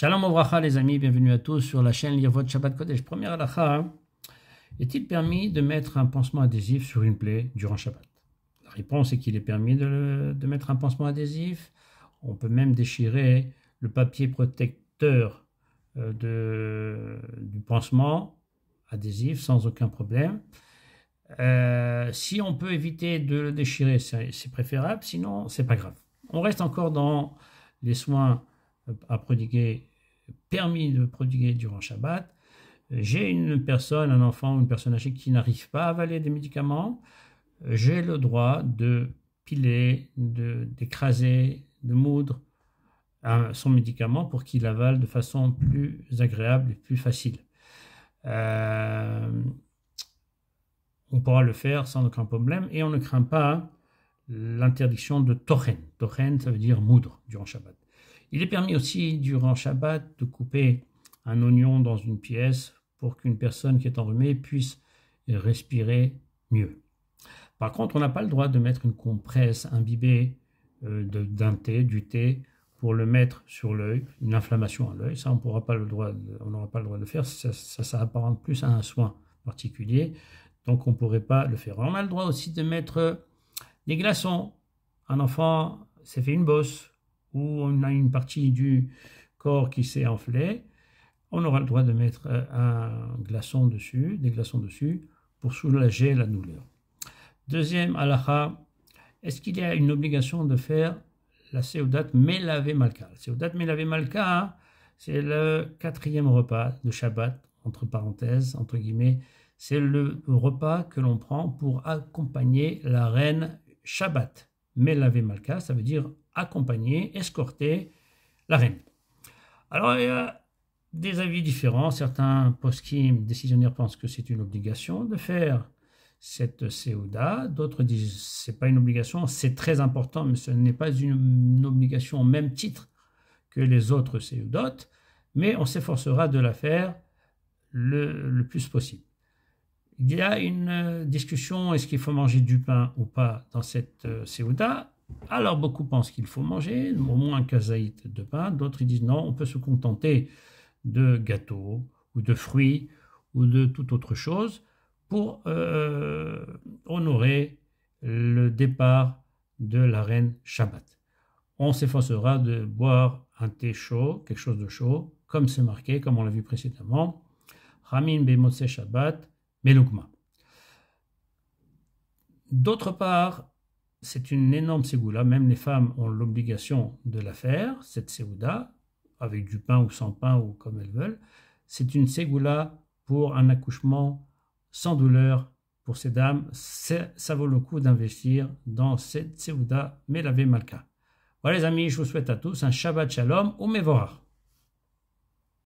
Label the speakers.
Speaker 1: Shalom Ouvracha les amis, bienvenue à tous sur la chaîne Lirvot Shabbat Kodesh. Première halakha, est-il permis de mettre un pansement adhésif sur une plaie durant Shabbat? La réponse est qu'il est permis de mettre un pansement adhésif. On peut même déchirer le papier protecteur du pansement adhésif sans aucun problème. Si on peut éviter de le déchirer, c'est préférable, sinon c'est pas grave. On reste encore dans les soins à prodiguer, permis de prodiguer durant Shabbat. J'ai une personne, un enfant ou une personne âgée qui n'arrive pas à avaler des médicaments, j'ai le droit de piler, d'écraser, de moudre son médicament pour qu'il avale de façon plus agréable et plus facile. On pourra le faire sans aucun problème et on ne craint pas l'interdiction de tochen. Tochen, ça veut dire moudre durant Shabbat. Il est permis aussi durant Shabbat de couper un oignon dans une pièce pour qu'une personne qui est enrhumée puisse respirer mieux. Par contre, on n'a pas le droit de mettre une compresse imbibée du thé pour le mettre sur l'œil, une inflammation à l'œil. Ça, on n'aura pas le droit de le faire. Ça s'apparente plus à un soin particulier, donc on ne pourrait pas le faire. On a le droit aussi de mettre des glaçons. Un enfant s'est fait une bosse, ou on a une partie du corps qui s'est enflée, on aura le droit de mettre des glaçons dessus pour soulager la douleur. Deuxième halakha, est-ce qu'il y a une obligation de faire la Seudat Melavé Malka? La Seudat Melavé Malka, c'est le 4e repas de Shabbat, entre parenthèses, entre guillemets, c'est le repas que l'on prend pour accompagner la reine Shabbat. Melavé Malka, ça veut dire accompagner, escorter la reine. Alors, il y a des avis différents. Certains poskim, décisionnaires, pensent que c'est une obligation de faire cette Seuda. D'autres disent c'est pas une obligation, c'est très important, mais ce n'est pas une obligation au même titre que les autres Seudot, mais on s'efforcera de la faire le plus possible. Il y a une discussion, est-ce qu'il faut manger du pain ou pas dans cette Seuda? Alors beaucoup pensent qu'il faut manger au moins un kazaït de pain, d'autres ils disent non, on peut se contenter de gâteaux ou de fruits ou de toute autre chose pour honorer le départ de la reine Shabbat. On s'efforcera de boire un thé chaud, quelque chose de chaud, comme c'est marqué, comme on l'a vu précédemment, Chamin b'motse Shabbat melugma. D'autre part, c'est une énorme ségoula, même les femmes ont l'obligation de la faire, cette séouda, avec du pain ou sans pain ou comme elles veulent. C'est une ségoula pour un accouchement sans douleur pour ces dames. Ça vaut le coup d'investir dans cette séouda Melavé Malka. Voilà les amis, je vous souhaite à tous un Shabbat Shalom ou Mevorach.